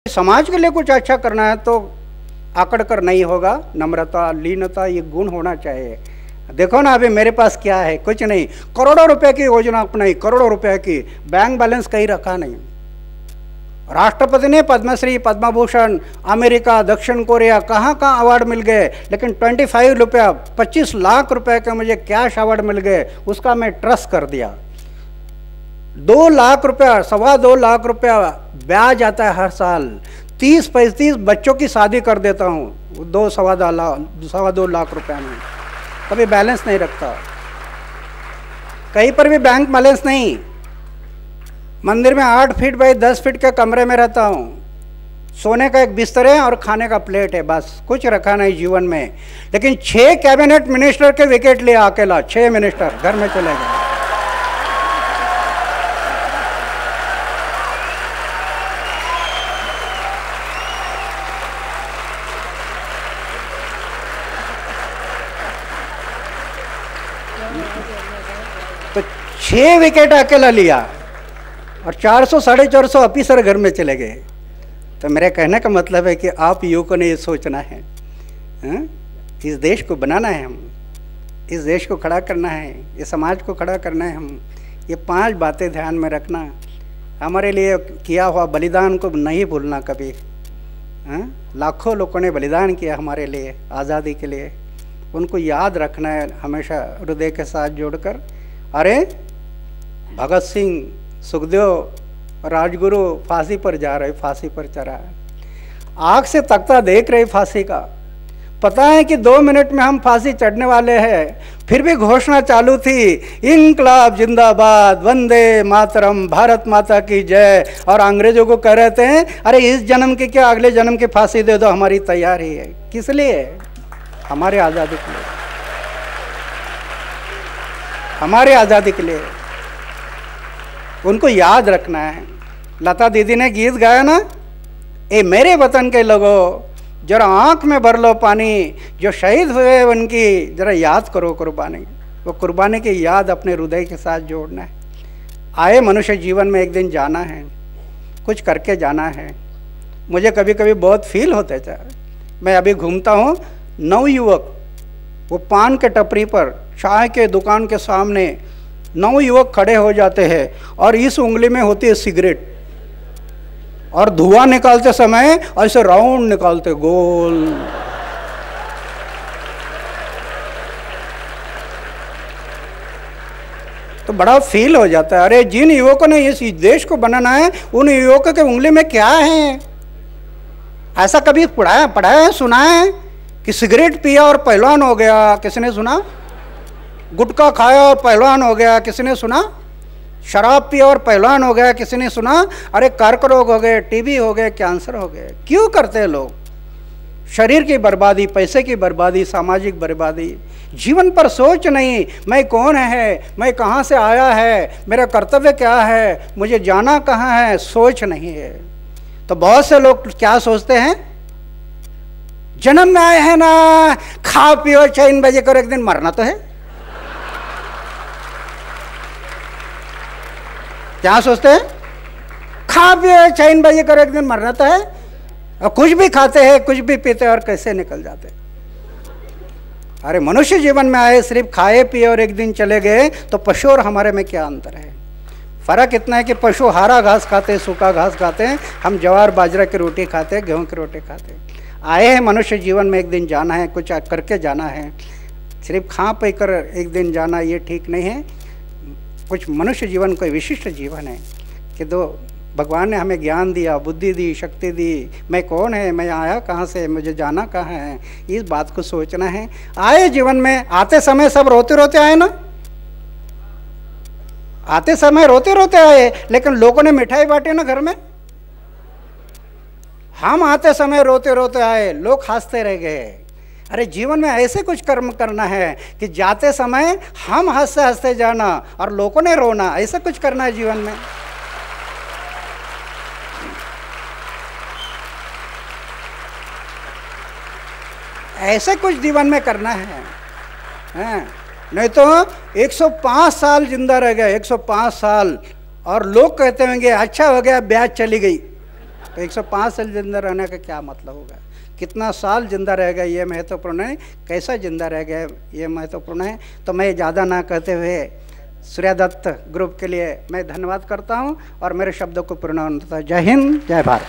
समाज के लिए कुछ अच्छा करना है तो आकड़ कर नहीं होगा, नम्रता, लीनता ये गुण होना चाहिए। देखो ना अभी मेरे पास क्या है, कुछ नहीं, करोड़ों रुपए की योजना अपनाई, करोड़ों रुपए की, बैंक बैलेंस कहीं रखा नहीं। राष्ट्रपति ने पद्मश्री, पद्म भूषण, अमेरिका, दक्षिण कोरिया, कहाँ कहाँ अवार्ड मिल गए, लेकिन 25 लाख रुपए के मुझे कैश अवार्ड मिल गए, उसका मैं ट्रस्ट कर दिया। 2 लाख रुपया, 2.25 लाख रुपया ब्याज आता है हर साल। 30-35 बच्चों की शादी कर देता हूँ 2.25 लाख रुपया में। कभी बैलेंस नहीं रखता, कहीं पर भी बैंक बैलेंस नहीं। मंदिर में 8 फीट बाई 10 फीट के कमरे में रहता हूँ, सोने का एक बिस्तर है और खाने का प्लेट है, बस कुछ रखा नहीं जीवन में। लेकिन 6 कैबिनेट मिनिस्टर के विकेट लिया अकेला, 6 मिनिस्टर घर में चले गए। तो 6 विकेट अकेला लिया और 400-450 ऑफिसर घर में चले गए। तो मेरे कहने का मतलब है कि आप युवकों ने ये सोचना है, इस देश को बनाना है, हम इस देश को खड़ा करना है, इस समाज को खड़ा करना है। हम ये 5 बातें ध्यान में रखना, हमारे लिए किया हुआ बलिदान को नहीं भूलना कभी। लाखों लोगों ने बलिदान किया हमारे लिए, आज़ादी के लिए, उनको याद रखना है हमेशा हृदय के साथ जोड़कर। अरे भगत सिंह, सुखदेव, राजगुरु फांसी पर जा रहे, फांसी पर चढ़ा है, आँख से तकता देख रहे फांसी का, पता है कि 2 मिनट में हम फांसी चढ़ने वाले हैं, फिर भी घोषणा चालू थी, इनकलाब जिंदाबाद, वंदे मातरम, भारत माता की जय। और अंग्रेजों को कह रहे थे अरे इस जन्म की क्या अगले जन्म की फांसी दे दो, हमारी तैयारी है। किस लिए? हमारे आज़ादी के लिए, हमारे आज़ादी के लिए। उनको याद रखना है। लता दीदी ने गीत गाया ना, ए मेरे वतन के लोगों जरा आँख में भर लो पानी, जो शहीद हुए उनकी जरा याद करो कुर्बानी। वो कुर्बानी की याद अपने हृदय के साथ जोड़ना है। आए मनुष्य जीवन में एक दिन जाना है, कुछ करके जाना है। मुझे कभी कभी बहुत फील होता है, मैं अभी घूमता हूँ, नवयुवक वो पान के टपरी पर, चाय के दुकान के सामने नवयुवक खड़े हो जाते हैं और इस उंगली में होती है सिगरेट, और धुआं निकालते समय ऐसे राउंड निकालते गोल। तो बड़ा फील हो जाता है, अरे जिन युवकों ने इस देश को बनाना है उन युवकों के उंगली में क्या है? ऐसा कभी पढ़ा है, सुना है कि सिगरेट पिया और पहलवान हो गया? किसने सुना? गुटखा खाया और पहलवान हो गया? किसने सुना? शराब पिया और पहलवान हो गया? किसी ने सुना? अरे कर्करोग हो गए, टीबी हो गए, कैंसर हो गए। क्यों करते हैं लोग? शरीर की बर्बादी, पैसे की बर्बादी, सामाजिक बर्बादी। जीवन पर सोच नहीं, मैं कौन है, मैं कहाँ से आया है, मेरा कर्तव्य क्या है, मुझे जाना कहाँ है, सोच नहीं है। तो बहुत से लोग क्या सोचते हैं, जन्म में आए हैं ना, खा पियो 6 बजे करो, एक दिन मरना तो है। क्या सोचते हैं? खा पियो 6 बजे करो, एक दिन मरना तो है। और कुछ भी खाते हैं, कुछ भी पीते हैं और कैसे निकल जाते हैं। अरे मनुष्य जीवन में आए, सिर्फ खाए पिए और एक दिन चले गए, तो पशु और हमारे में क्या अंतर है? फर्क इतना है कि पशु हरा घास खाते हैं, सूखा घास खाते हैं, हम ज्वार बाजरा की रोटी खाते हैं, गेहूं की रोटी खाते हैं। आए हैं मनुष्य जीवन में एक दिन जाना है, कुछ करके जाना है। सिर्फ खा पी कर एक दिन जाना ये ठीक नहीं है। कुछ मनुष्य जीवन कोई विशिष्ट जीवन है कि दो भगवान ने हमें ज्ञान दिया, बुद्धि दी, शक्ति दी। मैं कौन है, मैं आया कहाँ से, मुझे जाना कहाँ है, इस बात को सोचना है। आए जीवन में, आते समय सब रोते रोते आए ना, आते समय रोते रोते आए, लेकिन लोगों ने मिठाई बांटी ना घर में। हम आते समय रोते रोते आए, लोग हंसते रह गए। अरे जीवन में ऐसे कुछ कर्म करना है कि जाते समय हम हंसते हंसते जाना और लोगों ने रोना, ऐसा कुछ करना है जीवन में। ऐसे कुछ जीवन में करना है। नहीं तो 105 साल जिंदा रह गए, 105 साल, और लोग कहते होंगे अच्छा हो गया ब्याज चली गई। तो 105 साल जिंदा रहने का क्या मतलब होगा? कितना साल जिंदा रहेगा ये महत्वपूर्ण है, कैसा जिंदा रह गया ये महत्वपूर्ण है। तो मैं ज़्यादा ना कहते हुए सूर्यदत्त ग्रुप के लिए मैं धन्यवाद करता हूँ और मेरे शब्दों को पूर्ण। जय हिंद, जय भारत।